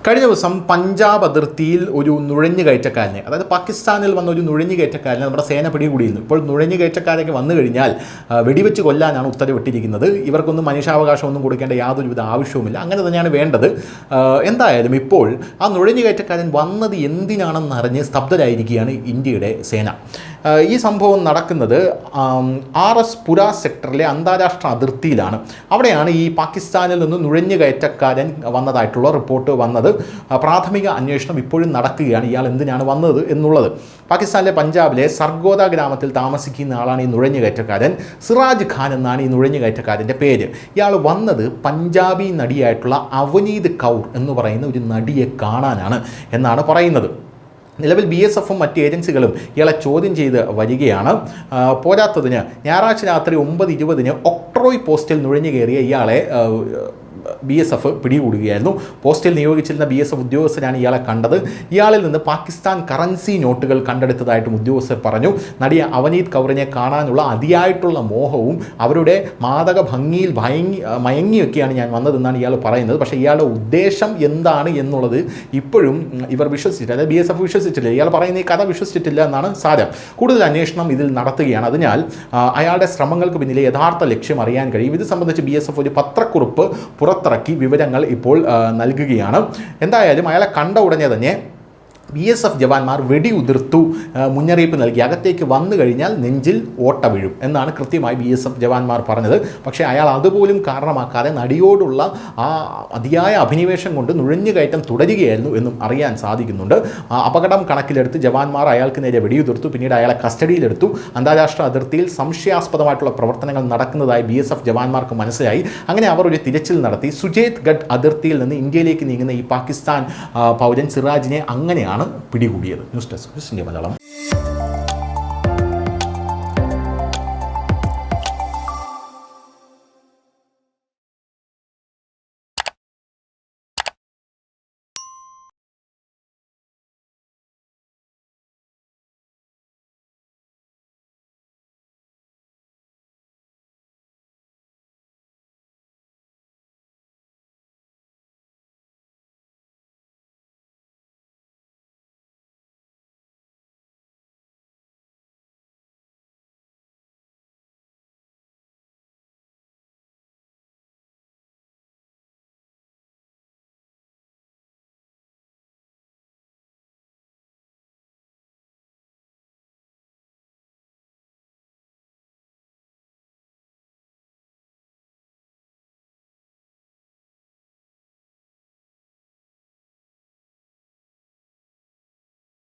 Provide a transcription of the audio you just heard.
കഴിഞ്ഞ ദിവസം പഞ്ചാബ് അതിർത്തിയിൽ ഒരു നുഴഞ്ഞുകയറ്റക്കാരനെ, അതായത് പാകിസ്ഥാനിൽ വന്ന ഒരു നുഴഞ്ഞുകയറ്റക്കാരനെ നമ്മുടെ സേന പിടികൂടിയിരുന്നു. ഇപ്പോൾ നുഴഞ്ഞുകയറ്റക്കാരൊക്കെ വന്നു കഴിഞ്ഞാൽ വെടിവെച്ച് കൊല്ലാനാണ് ഉത്തരവിട്ടിരിക്കുന്നത്. ഇവർക്കൊന്നും മനുഷ്യാവകാശമൊന്നും കൊടുക്കേണ്ട യാതൊരുവിധ ആവശ്യവുമില്ല. അങ്ങനെ തന്നെയാണ് വേണ്ടത്. എന്തായാലും ഇപ്പോൾ ആ നുഴഞ്ഞുകയറ്റക്കാരൻ വന്നത് എന്തിനാണെന്നറിഞ്ഞ് സ്തബ്ധരായിരിക്കുകയാണ് ഇന്ത്യയുടെ സേന. ഈ സംഭവം നടക്കുന്നത് RS പുര സെക്ടറിലെ അന്താരാഷ്ട്ര അതിർത്തിയിലാണ്. അവിടെയാണ് ഈ പാകിസ്ഥാനിൽ നിന്ന് നുഴഞ്ഞുകയറ്റക്കാരൻ വന്നതായിട്ടുള്ള റിപ്പോർട്ട് വന്നത്. പ്രാഥമിക അന്വേഷണം ഇപ്പോഴും നടക്കുകയാണ്, ഇയാൾ എന്തിനാണ് വന്നത് എന്നുള്ളത്. പാകിസ്ഥാനിലെ പഞ്ചാബിലെ സർഗോദ ഗ്രാമത്തിൽ താമസിക്കുന്ന ആളാണ് ഈ നുഴഞ്ഞുകയറ്റക്കാരൻ. സിറാജ് ഖാൻ എന്നാണ് ഈ നുഴഞ്ഞുകയറ്റക്കാരൻ്റെ പേര്. ഇയാൾ വന്നത് പഞ്ചാബി നടിയായിട്ടുള്ള അവനീത് കൗർ എന്ന് പറയുന്ന ഒരു നടിയെ കാണാനാണ് എന്നാണ് പറയുന്നത്. നിലവിൽ BSFും മറ്റ് ഏജൻസികളും ഇയാളെ ചോദ്യം ചെയ്ത് വരികയാണ്. പോരാത്തതിന് ഞായറാഴ്ച രാത്രി 9:20 ഒക്ട്രോയ് പോസ്റ്റിൽ നുഴഞ്ഞു കയറിയ ഇയാളെ BSF പിടികൂടുകയായിരുന്നു. പോസ്റ്റിൽ നിയോഗിച്ചിരുന്ന BSF ഉദ്യോഗസ്ഥരാണ് ഇയാളെ കണ്ടത്. ഇയാളിൽ നിന്ന് പാകിസ്ഥാൻ കറൻസി നോട്ടുകൾ കണ്ടെടുത്തതായിട്ടും ഉദ്യോഗസ്ഥർ പറഞ്ഞു. നടിയ അവനീത് കൗറിനെ കാണാനുള്ള അതിയായിട്ടുള്ള മോഹവും അവരുടെ മാദക ഭംഗിയിൽ മയങ്ങിയൊക്കെയാണ് ഞാൻ വന്നതെന്നാണ് ഇയാൾ പറയുന്നത്. പക്ഷേ ഇയാളുടെ ഉദ്ദേശം എന്താണ് എന്നുള്ളത് ഇപ്പോഴും ഇവർ വിശ്വസിച്ചിട്ടില്ല, അതായത് BSF വിശ്വസിച്ചിട്ടില്ല. ഇയാൾ പറയുന്ന ഈ കഥ വിശ്വസിച്ചിട്ടില്ല എന്നാണ് സാരം. കൂടുതൽ അന്വേഷണം ഇതിൽ നടത്തുകയാണ്. അതിനാൽ അയാളുടെ ശ്രമങ്ങൾക്ക് പിന്നിലെ യഥാർത്ഥ ലക്ഷ്യം അറിയാൻ കഴിയും. ഇത് സംബന്ധിച്ച് BSF ഒരു പത്രക്കുറിപ്പ് പുറത്തിറക്കി വിവരങ്ങൾ ഇപ്പോൾ നൽകുകയാണ്. എന്തായാലും അയാളെ കണ്ട ഉടനെ തന്നെ BSF ജവാന്മാർ വെടിയുതിർത്തു മുന്നറിയിപ്പ് നൽകി. അകത്തേക്ക് വന്നു കഴിഞ്ഞാൽ നെഞ്ചിൽ ഓട്ട വീഴും എന്നാണ് കൃത്യമായി BSF ജവാന്മാർ പറഞ്ഞത്. പക്ഷേ അയാൾ അതുപോലും കാരണമാക്കാതെ നടിയോടുള്ള ആ അതിയായ അഭിനിവേശം കൊണ്ട് നുഴഞ്ഞുകയറ്റം തുടരുകയായിരുന്നു എന്നും അറിയാൻ സാധിക്കുന്നുണ്ട്. അപകടം കണക്കിലെടുത്ത് ജവാന്മാർ അയാൾക്ക് നേരെ വെടിയുതിർത്തു. പിന്നീട് അയാളെ കസ്റ്റഡിയിലെടുത്തു. അന്താരാഷ്ട്ര അതിർത്തിയിൽ സംശയാസ്പദമായിട്ടുള്ള പ്രവർത്തനങ്ങൾ നടക്കുന്നതായി BSF ജവാന്മാർക്ക് മനസ്സിലായി. അങ്ങനെ അവർ ഒരു തിരച്ചിൽ നടത്തി. സുജേത് ഗഡ് അതിർത്തിയിൽ നിന്ന് ഇന്ത്യയിലേക്ക് നീങ്ങുന്ന ഈ പാകിസ്ഥാൻ പൗരൻ സിറാജിനെ അങ്ങനെയാണ് പിടികൂടിയത്. News desk, news India Malayalam.